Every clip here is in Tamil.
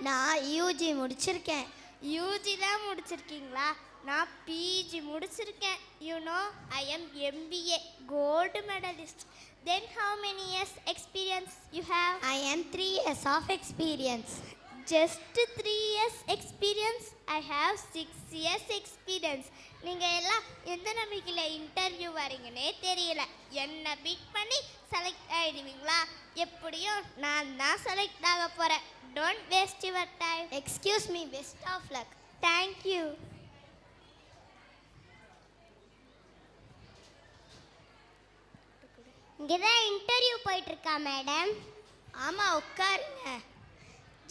நான் யூஜி முடிச்சிருக்கேன். யூஜி தான் முடிச்சிருக்கீங்களா? நான் பிஜி முடிச்சிருக்கேன். You know I am MBA gold medallist. Then how many years experience you have? I am 3 years of experience. Just 3 years experience? I have 6 years experience. நீங்கள் எல்லாம் எந்த நம்பிக்கையில் இன்டர்வியூ வரீங்கன்னே தெரியல. என்னை பீட் பண்ணி செலக்ட் ஆகிடுவீங்களா? எப்படியும் நான் தான் செலக்ட் ஆக போகிறேன். Don't waste your time. Excuse me, best of luck. Thank you. இங்கே தான் இன்டர்வியூ போயிட்டுருக்கா மேடம். ஆமாம், உட்காருங்க.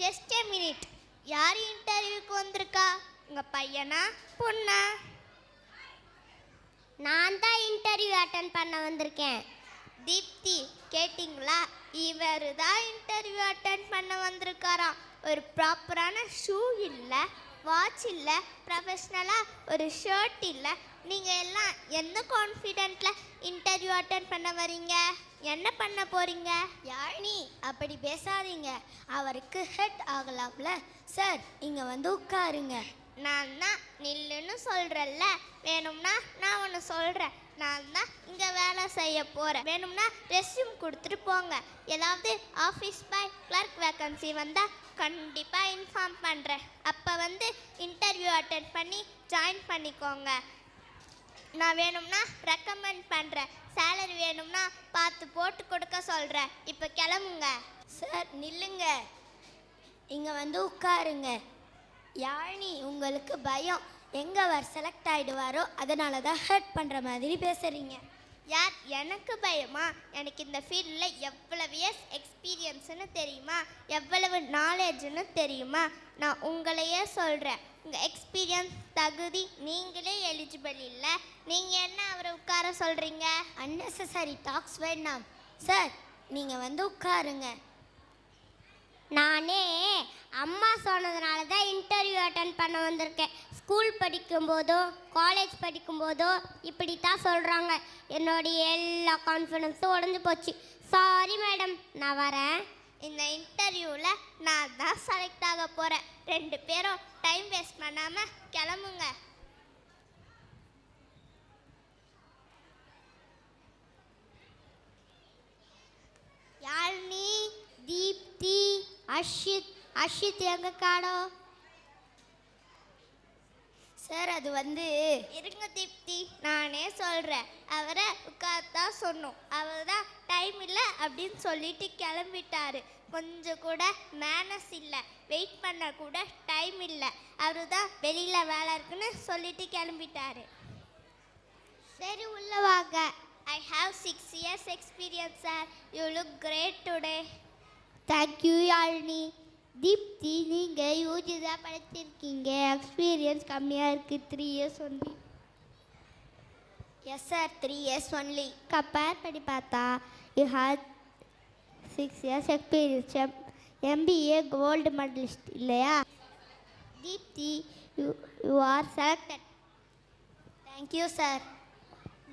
Just a minute. யார் இன்டர்வியூக்கு வந்திருக்கா? உங்கள் பையனா பொண்ணா? நான் தான் இன்டர்வியூ அட்டன் பண்ண வந்திருக்கேன். தீப்தி, கேட்டிங்களா? இவர் தான் இன்டர்வியூ அட்டன் பண்ண வந்திருக்காராம். ஒரு ப்ராப்பரான ஷூ இல்லை, வாட்ச் இல்லை, ப்ரொஃபஷ்னலாக ஒரு ஷர்ட் இல்லை. நீங்கள் எல்லாம் எந்த கான்ஃபிடென்ட்டில் இன்டர்வியூ அட்டன் பண்ண வரீங்க? என்ன பண்ண போகிறீங்க? யாழினி, அப்படி பேசாதீங்க. அவருக்கு ஹெட் ஆகலாம்ல. சார், இங்கே வந்து உட்காருங்க. நான் தான் நில்லுன்னு சொல்கிறல்ல. வேணும்னா நான் ஒன்று சொல்கிறேன். நான் தான் இங்கே வேலை செய்ய போகிறேன். வேணும்னா ரெஸ்யூம் கொடுத்துட்டு போங்க. ஏதாவது ஆஃபீஸ் பாய் கிளர்க் வேக்கன்சி வந்தால் கண்டிப்பாக இன்ஃபார்ம் பண்ணுறேன். அப்போ வந்து இன்டர்வியூ அட்டென்ட் பண்ணி ஜாயின் பண்ணிக்கோங்க. நான் வேணும்னா ரெக்கமெண்ட் பண்ணுறேன். சேலரி வேணும்னா பார்த்து போட்டு கொடுக்க சொல்கிறேன். இப்போ கிளம்புங்க. சார், நில்லுங்க. இங்கே வந்து உட்காருங்க. யாழினி, உங்களுக்கு பயம். எங்கே அவர் செலக்ட் ஆகிடுவாரோ அதனால தான் ஹர்ட் பண்ணுற மாதிரி பேசுகிறீங்க. யார்? எனக்கு பயமா? எனக்கு இந்த ஃபீல்டில் எவ்வளவு இயர்ஸ் எக்ஸ்பீரியன்ஸுன்னு தெரியுமா? எவ்வளவு நாலேஜுன்னு தெரியுமா? நான் உங்களையே சொல்கிறேன். உங்கள் எக்ஸ்பீரியன்ஸ் தகுதி நீங்களே எலிஜிபிள் இல்லை. நீங்கள் என்ன அவரை உட்கார சொல்கிறீங்க? அன்னெசரி டாக்ஸ் வேண்டாம். சார், நீங்கள் வந்து உட்காருங்க. நானே அம்மா சொன்னதுனால தான் இன்டர்வியூ அட்டன் பண்ண வந்திருக்கேன். ஸ்கூல் படிக்கும்போதோ காலேஜ் படிக்கும்போதோ இப்படி தான் சொல்கிறாங்க. என்னுடைய எல்லா கான்ஃபிடென்ஸும் உடஞ்சி போச்சு. சாரி மேடம், நான் வரேன். இந்த இன்டர்வியூவில் நான் தான் செலக்ட் ஆக போகிறேன். 2 பேரும் டைம் வேஸ்ட் பண்ணாமல் கிளம்புங்க. யாழினி, தீப்தி, அஷித் எங்கே காணோம்? சார், அது வந்து இருங்க தீப்தி, நானே சொல்கிறேன். அவரை உட்கார்தான் சொன்னோம். அவர் தான் டைம் இல்லை அப்படின்னு சொல்லிட்டு கிளம்பிட்டாரு. கொஞ்சம் கூட மேனஸ் இல்லை. வெயிட் பண்ண கூட டைம் இல்லை. அவர் தான் வெளியில் வேலை இருக்குன்னு சொல்லிட்டு கிளம்பிட்டாரு. சரி, உள்ள வாங்க. I have 6 years experience, sir. You look great today. Thank you Yazhini. Deepti, நீங்கள் யூஜி தான் படிச்சிருக்கீங்க. எக்ஸ்பீரியன்ஸ் கம்மியாக இருக்குது. 3 years only. Yes sir, 3 years only. Compare பண்ணி பார்த்தா you have 6 years experience. MBA gold medalist இல்லையா? Deepti, you are selected. Thank you sir.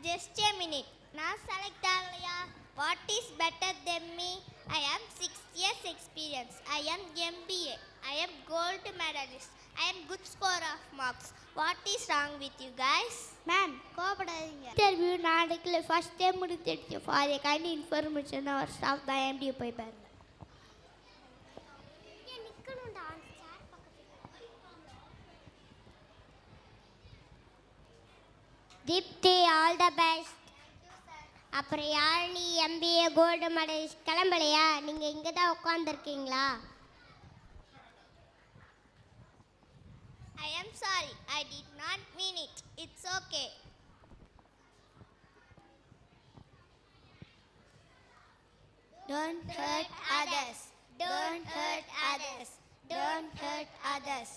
Just a minute. நான் செலக்ட் ஆகலையா? What is better than me? I am 6 years experience. I am MBA. I am gold medalist. I am good score of marks. What is wrong with you guys? Ma'am, கோபப்படாதீங்க. இன்டர்வியூ நாளைக்கு ஃபர்ஸ்ட் டைம் முடிச்சிடுச்சு. ஃபார் ஏ கைண்ட் இன்ஃபர்மேஷன் அவர் ஸ்டாஃப் தான் எம்பிஏ போய் பாருங்க. Deepti, all the best. அப்புறம் யாழினி, எம்பிஏ கோல்டு மெடலிஸ்ட் கிளம்பலையா? நீங்கள் இங்கே தான் உட்காந்துருக்கீங்களா? I am sorry. I did not mean it. It's okay. Don't hurt others. Don't hurt others. Don't hurt others.